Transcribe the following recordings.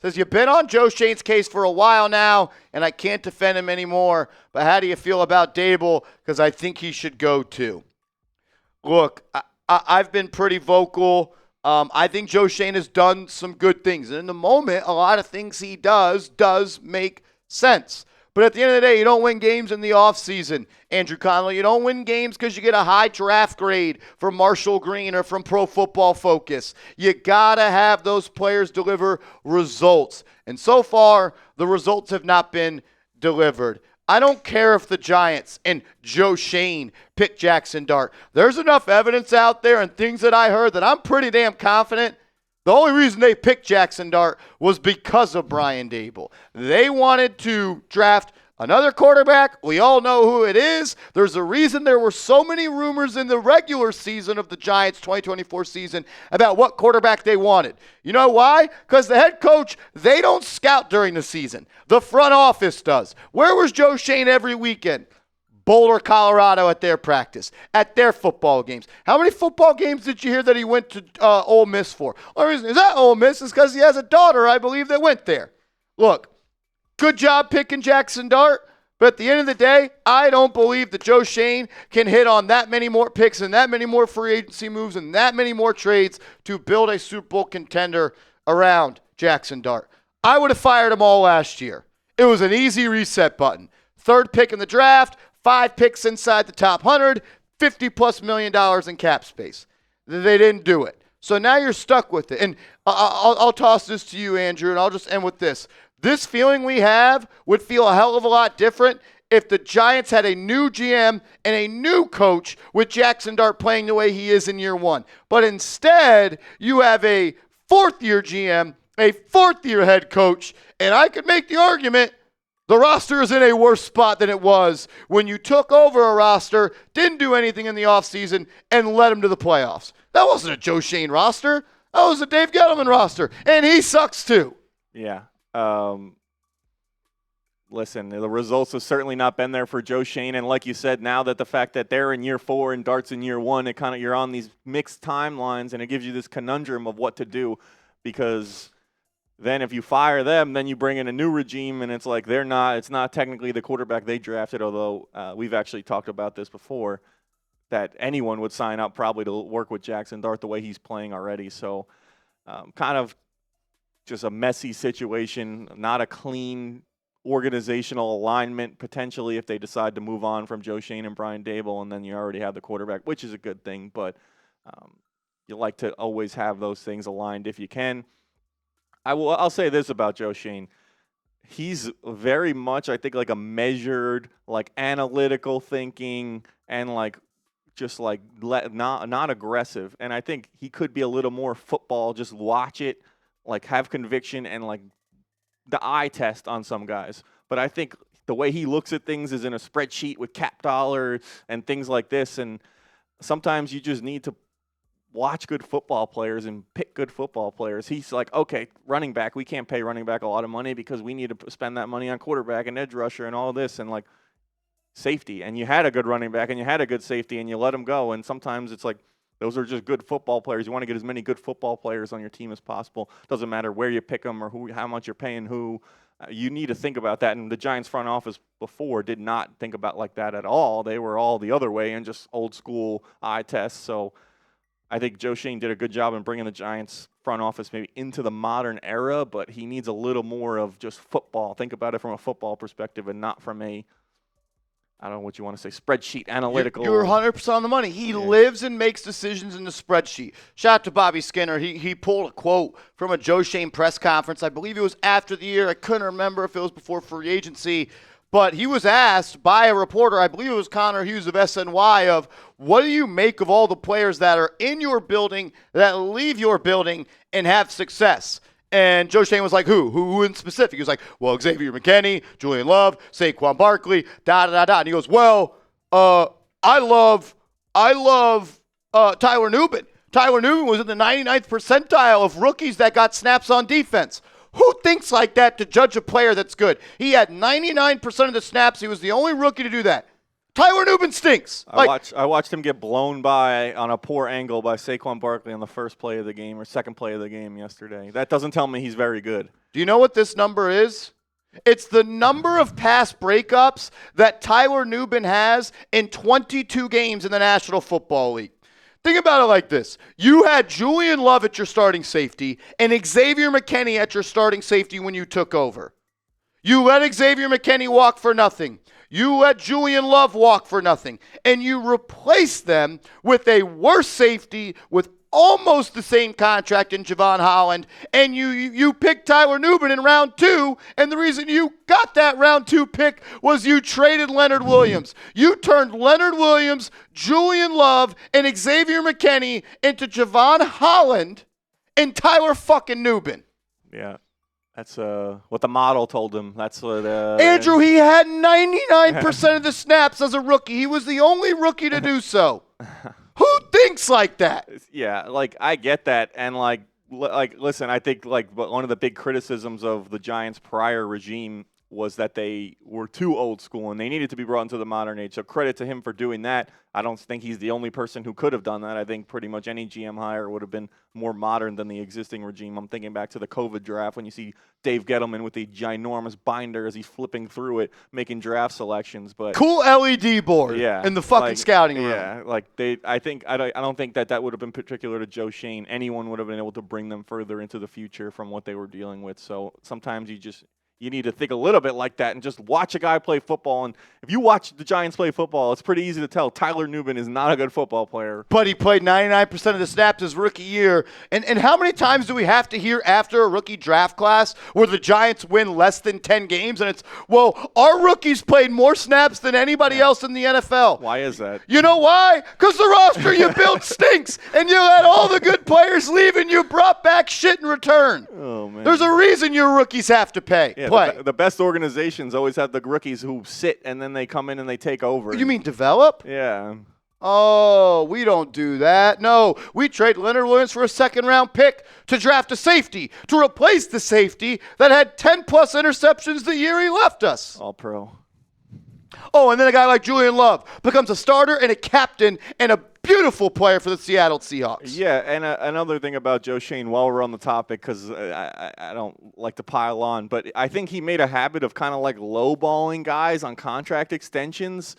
Says, you've been on Joe Schoen's case for a while now, and I can't defend him anymore. But how do you feel about Daboll? Because I think he should go too. Look, I've been pretty vocal. I think Joe Schoen has done some good things. And in the moment, a lot of things he does make sense. But at the end of the day, you don't win games in the offseason, Andrew Connolly. You don't win games because you get a high draft grade from Marshall Green or from Pro Football Focus. You got to have those players deliver results. And so far, the results have not been delivered. I don't care if the Giants and Joe Schoen pick Jaxson Dart. There's enough evidence out there and things that I heard that I'm pretty damn confident. The only reason they picked Jaxson Dart was because of Brian Daboll. They wanted to draft another quarterback. We all know who it is. There's a reason there were so many rumors in the regular season of the Giants 2024 season about what quarterback they wanted. You know why? Because the head coach, they don't scout during the season. The front office does. Where was Joe Schoen every weekend? Boulder, Colorado at their practice, at their football games. How many football games did you hear that he went to Ole Miss for? Only reason is that Ole Miss is because he has a daughter, I believe, that went there. Look, good job picking Jaxson Dart, but at the end of the day, I don't believe that Joe Schoen can hit on that many more picks and that many more free agency moves and that many more trades to build a Super Bowl contender around Jaxson Dart. I would have fired him all last year. It was an easy reset button. Third pick in the draft, 5 picks inside the top 100, $50+ million in cap space. They didn't do it. So now you're stuck with it. And I'll toss this to you, Andrew, and I'll just end with this. This feeling we have would feel a hell of a lot different if the Giants had a new GM and a new coach with Jaxson Dart playing the way he is in year one. But instead, you have a fourth-year GM, a fourth-year head coach, and I could make the argument the roster is in a worse spot than it was when you took over a roster, didn't do anything in the offseason, and led them to the playoffs. That wasn't a Joe Schoen roster. That was a Dave Gettleman roster, and he sucks too. Yeah. Listen, the results have certainly not been there for Joe Schoen, and like you said, now that the fact that they're in year 4 and Dart's in year 1, it you're on these mixed timelines, and it gives you this conundrum of what to do, because then if you fire them, then you bring in a new regime, and it's like it's not technically the quarterback they drafted, although we've actually talked about this before, that anyone would sign up probably to work with Jaxson Dart the way he's playing already. So kind of just a messy situation, not a clean organizational alignment potentially if they decide to move on from Joe Schoen and Brian Daboll, and then you already have the quarterback, which is a good thing, but you like to always have those things aligned if you can. I'll say this about Joe Schoen. He's very much, I think, like a measured, like analytical thinking and not aggressive. And I think he could be a little more football, just watch it, like have conviction and like the eye test on some guys. But I think the way he looks at things is in a spreadsheet with cap dollar and things like this. And sometimes you just need to watch good football players and pick good football players. He's like, okay, running back, we can't pay running back a lot of money because we need to spend that money on quarterback and edge rusher and all this, and like safety. And you had a good running back and you had a good safety and you let him go. And sometimes it's like, those are just good football players. You want to get as many good football players on your team as possible. Doesn't matter where you pick them or how much you're paying who. You need to think about that. And the Giants front office before did not think about like that at all. They were all the other way and just old school eye tests. So I think Joe Schoen did a good job in bringing the Giants front office maybe into the modern era, but he needs a little more of just football. Think about it from a football perspective and not from a, I don't know what you want to say, spreadsheet analytical. You're 100% on the money. He lives and makes decisions in the spreadsheet. Shout out to Bobby Skinner. He pulled a quote from a Joe Schoen press conference. I believe it was after the year. I couldn't remember if it was before free agency. But he was asked by a reporter, I believe it was Connor Hughes of SNY, of what do you make of all the players that are in your building, that leave your building and have success? And Joe Schoen was like, who in specific? He was like, well, Xavier McKinney, Julian Love, Saquon Barkley, da-da-da-da. And he goes, well, I love Tyler Nubin. Tyler Nubin was in the 99th percentile of rookies that got snaps on defense. Who thinks like that to judge a player that's good? He had 99% of the snaps. He was the only rookie to do that. Tyler Nubin stinks. I watched him get blown by on a poor angle by Saquon Barkley on the first play of the game or second play of the game yesterday. That doesn't tell me he's very good. Do you know what this number is? It's the number of pass breakups that Tyler Nubin has in 22 games in the National Football League. Think about it like this. You had Julian Love at your starting safety and Xavier McKinney at your starting safety when you took over. You let Xavier McKinney walk for nothing. You let Julian Love walk for nothing. And you replace them with a worse safety with almost the same contract in Javon Holland, and you picked Tyler Nubin in round 2, and the reason you got that round 2 pick was you traded Leonard Williams. You turned Leonard Williams, Julian Love, and Xavier McKinney into Javon Holland and Tyler fucking Nubin. Yeah. That's what the model told him. That's what Andrew, he had 99% of the snaps as a rookie. He was the only rookie to do so. Who thinks like that? Yeah, like I get that, and like listen, I think like one of the big criticisms of the Giants' prior regime was that they were too old school and they needed to be brought into the modern age. So credit to him for doing that. I don't think he's the only person who could have done that. I think pretty much any GM hire would have been more modern than the existing regime. I'm thinking back to the COVID draft when you see Dave Gettleman with the ginormous binder as he's flipping through it, making draft selections. But cool LED board in the fucking scouting room. Yeah, like I don't think that would have been particular to Joe Schoen. Anyone would have been able to bring them further into the future from what they were dealing with. So sometimes you need to think a little bit like that and just watch a guy play football. And if you watch the Giants play football, it's pretty easy to tell Tyler Nubin is not a good football player. But he played 99% of the snaps his rookie year. And how many times do we have to hear after a rookie draft class where the Giants win less than 10 games? And it's, well, our rookies played more snaps than anybody else in the NFL. Why is that? You know why? Because the roster you built stinks. And you let all the good players leave and you brought back shit in return. Oh, man. There's a reason your rookies have to play. Yeah, play. The best organizations always have the rookies who sit and then they come in and they take over. You mean develop? Yeah. Oh, we don't do that. No, we trade Leonard Williams for a second-round pick to draft a safety to replace the safety that had 10-plus interceptions the year he left us. All pro. Oh, and then a guy like Julian Love becomes a starter and a captain and a beautiful player for the Seattle Seahawks. Yeah, and another thing about Joe Schoen, while we're on the topic, because I don't like to pile on, but I think he made a habit of kind of like lowballing guys on contract extensions,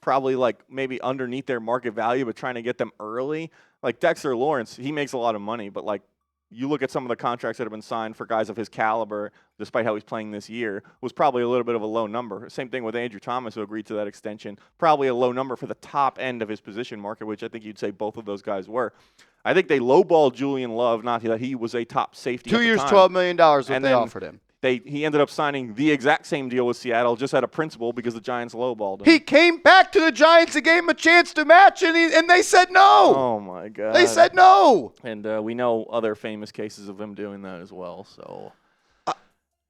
probably like maybe underneath their market value, but trying to get them early. Like Dexter Lawrence, he makes a lot of money, but like you look at some of the contracts that have been signed for guys of his caliber, despite how he's playing this year, was probably a little bit of a low number. Same thing with Andrew Thomas, who agreed to that extension. Probably a low number for the top end of his position market, which I think you'd say both of those guys were. I think they lowballed Julian Love, not that he was a top safety. 2 years, $12 million what and they offered him. He ended up signing the exact same deal with Seattle, just at a principle because the Giants lowballed him. He came back to the Giants and gave him a chance to match, and they said no. Oh, my God. They said no. And we know other famous cases of him doing that as well.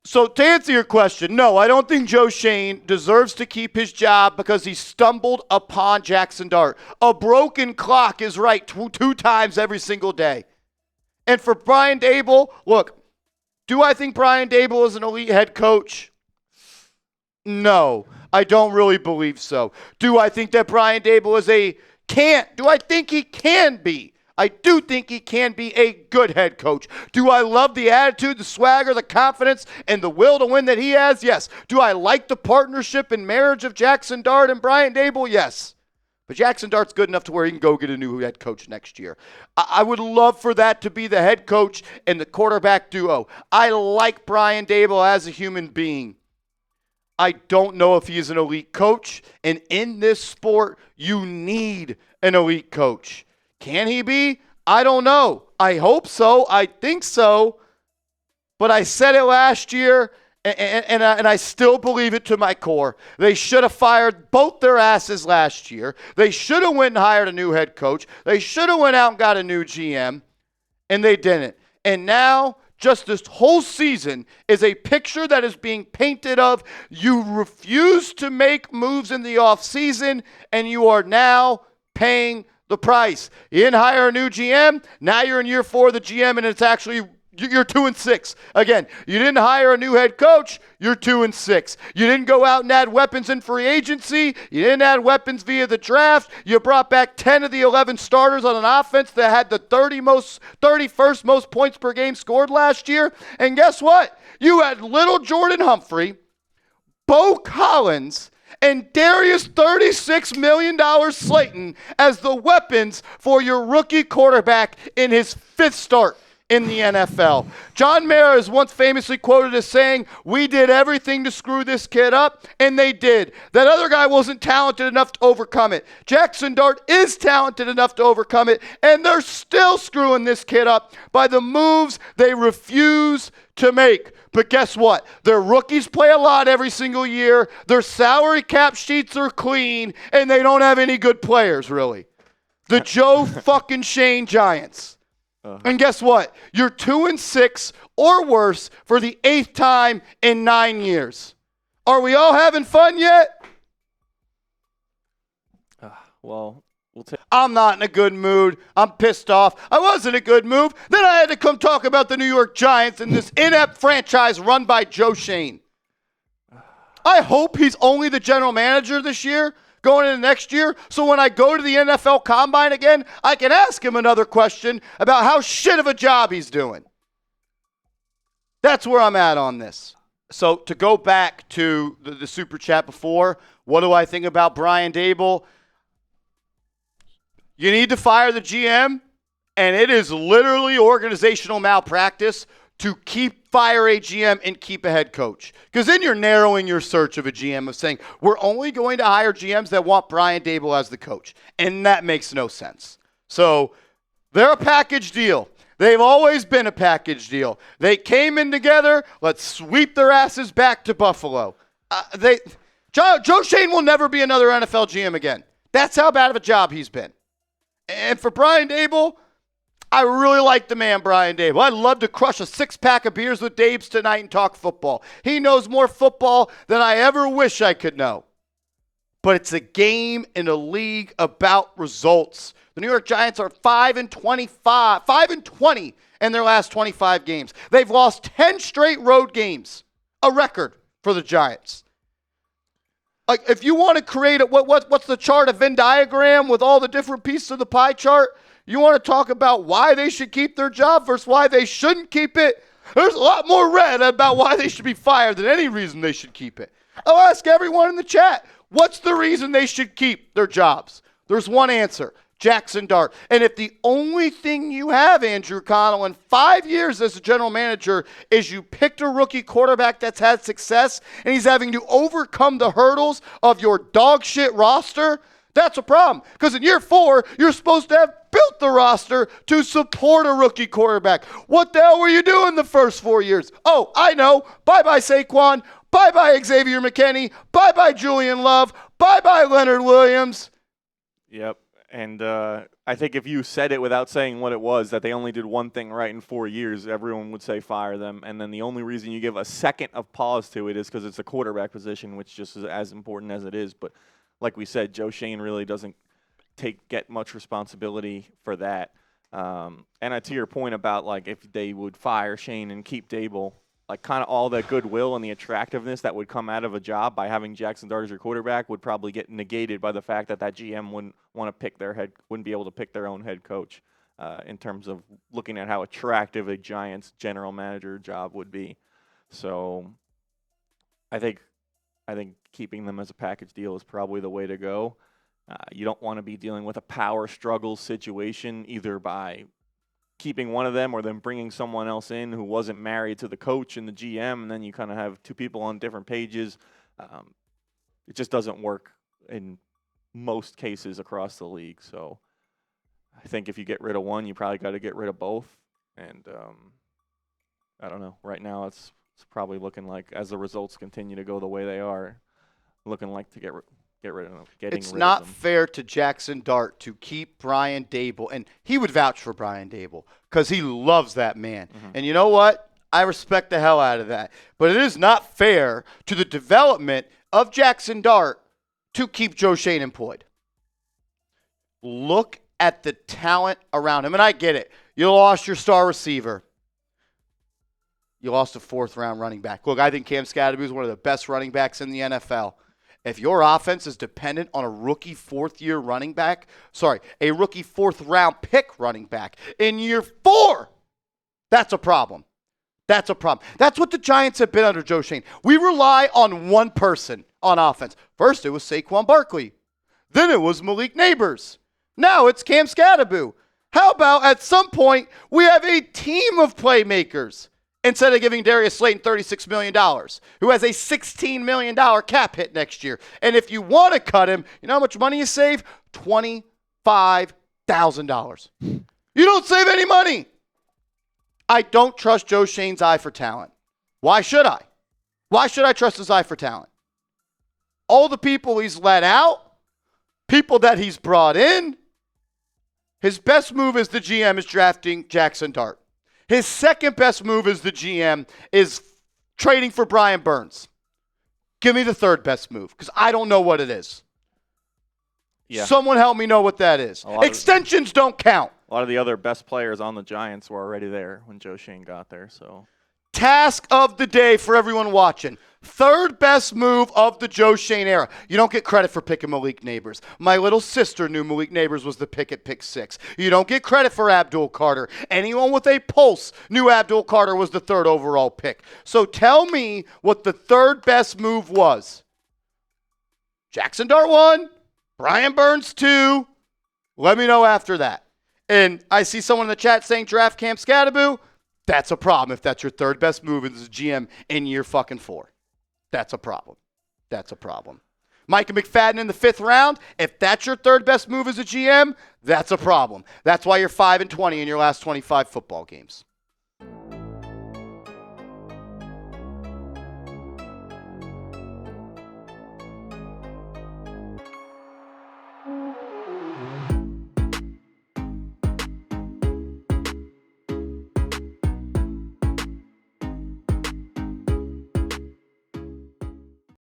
So to answer your question, no, I don't think Joe Schoen deserves to keep his job because he stumbled upon Jaxson Dart. A broken clock is right two times every single day. And for Brian Daboll, look, do I think Brian Daboll is an elite head coach? No, I don't really believe so. Do I think that Brian Daboll do I think he can be? I do think he can be a good head coach. Do I love the attitude, the swagger, the confidence, and the will to win that he has? Yes. Do I like the partnership and marriage of Jaxson Dart and Brian Daboll? Yes. But Jaxson Dart's good enough to where he can go get a new head coach next year. I would love for that to be the head coach and the quarterback duo. I like Brian Daboll as a human being. I don't know if he is an elite coach. And in this sport, you need an elite coach. Can he be? I don't know. I hope so. I think so. But I said it last year, and I still believe it to my core. They should have fired both their asses last year. They should have went and hired a new head coach. They should have went out and got a new GM, and they didn't. And now, just this whole season is a picture that is being painted of you refuse to make moves in the offseason, and you are now paying the price. You didn't hire a new GM. Now you're in year 4 of the GM, and it's actually You're 2-6. Again, you didn't hire a new head coach. You're 2-6. You didn't go out and add weapons in free agency. You didn't add weapons via the draft. You brought back 10 of the 11 starters on an offense that had the 31st most points per game scored last year. And guess what? You had little Jordan Humphrey, Bo Collins, and Darius $36 million Slayton as the weapons for your rookie quarterback in his 5th start in the NFL. John Mara is once famously quoted as saying, "We did everything to screw this kid up," and they did. That other guy wasn't talented enough to overcome it. Jaxson Dart is talented enough to overcome it, and they're still screwing this kid up by the moves they refuse to make. But guess what? Their rookies play a lot every single year. Their salary cap sheets are clean, and they don't have any good players, really. The Joe fucking Schoen Giants. And guess what? You're 2-6 or worse for the 8th time in 9 years. Are we all having fun yet? Well, we'll take. I'm not in a good mood. I'm pissed off. I was in a good mood. Then I had to come talk about the New York Giants and this inept franchise run by Joe Schoen. I hope he's only the general manager this year, going into next year, so when I go to the NFL Combine again, I can ask him another question about how shit of a job he's doing. That's where I'm at on this. So to go back to the Super Chat before, what do I think about Brian Daboll? You need to fire the GM, and it is literally organizational malpractice to fire a GM and keep a head coach. Because then you're narrowing your search of a GM of saying, we're only going to hire GMs that want Brian Daboll as the coach. And that makes no sense. So they're a package deal. They've always been a package deal. They came in together. Let's sweep their asses back to Buffalo. Joe Schoen will never be another NFL GM again. That's how bad of a job he's been. And for Brian Daboll, I really like the man, Brian Daboll. I'd love to crush a 6-pack of beers with Dabes tonight and talk football. He knows more football than I ever wish I could know. But it's a game in a league about results. The New York Giants are 5-20 in their last 25 games. They've lost 10 straight road games, a record for the Giants. Like, if you want to create what's the chart, a Venn diagram with all the different pieces of the pie chart? You want to talk about why they should keep their job versus why they shouldn't keep it? There's a lot more red about why they should be fired than any reason they should keep it. I'll ask everyone in the chat, what's the reason they should keep their jobs? There's one answer, Jaxson Dart. And if the only thing you have, Andrew Connell, in 5 years as a general manager is you picked a rookie quarterback that's had success and he's having to overcome the hurdles of your dog shit roster, that's a problem. Because in year 4, you're supposed to have built the roster to support a rookie quarterback. What the hell were you doing the first 4 years? Oh, I know. Bye-bye Saquon. Bye-bye Xavier McKinney. Bye-bye Julian Love. Bye-bye Leonard Williams. Yep. And I think if you said it without saying what it was, that they only did one thing right in 4 years, everyone would say fire them. And then the only reason you give a second of pause to it is because it's a quarterback position, which just is as important as it is. But like we said, Joe Schoen really doesn't get much responsibility for that. And to your point about, like, if they would fire Schoen and keep Daboll, like, kind of all the goodwill and the attractiveness that would come out of a job by having Jaxson Dart as your quarterback would probably get negated by the fact that GM wouldn't be able to pick their own head coach in terms of looking at how attractive a Giants general manager job would be. So I think keeping them as a package deal is probably the way to go. You don't want to be dealing with a power struggle situation either by keeping one of them or then bringing someone else in who wasn't married to the coach and the GM, and then you kind of have two people on different pages. It just doesn't work in most cases across the league. So I think if you get rid of one, you probably got to get rid of both. And I don't know. Right now it's probably looking like, as the results continue to go the way they are, looking like to get rid of them. It's not fair to Jaxson Dart to keep Brian Daboll, and he would vouch for Brian Daboll because he loves that man. Mm-hmm. And you know what? I respect the hell out of that. But it is not fair to the development of Jaxson Dart to keep Joe Schoen employed. Look at the talent around him, and I get it. You lost your star receiver. You lost a 4th-round running back. Look, I think Cam Skattebo is one of the best running backs in the NFL. If your offense is dependent on a rookie 4th-year running back, a rookie 4th-round pick running back in year 4, that's a problem. That's a problem. That's what the Giants have been under Joe Schoen. We rely on one person on offense. First, it was Saquon Barkley. Then it was Malik Nabers. Now it's Cam Skattebo. How about at some point we have a team of playmakers instead of giving Darius Slayton $36 million, who has a $16 million cap hit next year. And if you want to cut him, you know how much money you save? $25,000. You don't save any money. I don't trust Joe Schoen's eye for talent. Why should I? Why should I trust his eye for talent? All the people he's let out, people that he's brought in, his best move as the GM is drafting Jaxson Dart. His second best move as the GM is trading for Brian Burns. Give me the third best move, because I don't know what it is. Yeah. Someone help me know what that is. Extensions don't count. A lot of the other best players on the Giants were already there when Joe Schoen got there. So, task of the day for everyone watching. Third best move of the Joe Schoen era. You don't get credit for picking Malik Nabers. My little sister knew Malik Nabers was the pick at pick 6. You don't get credit for Abdul Carter. Anyone with a pulse knew Abdul Carter was the 3rd overall pick. So tell me what the third best move was. Jaxson Dart 1, Brian Burns 2. Let me know after that. And I see someone in the chat saying draft Cam Skattebo. That's a problem if that's your third best move as a GM in year fucking 4. That's a problem. That's a problem. Micah McFadden in the 5th round. If that's your third best move as a GM, that's a problem. That's why you're 5-20 in your last 25 football games.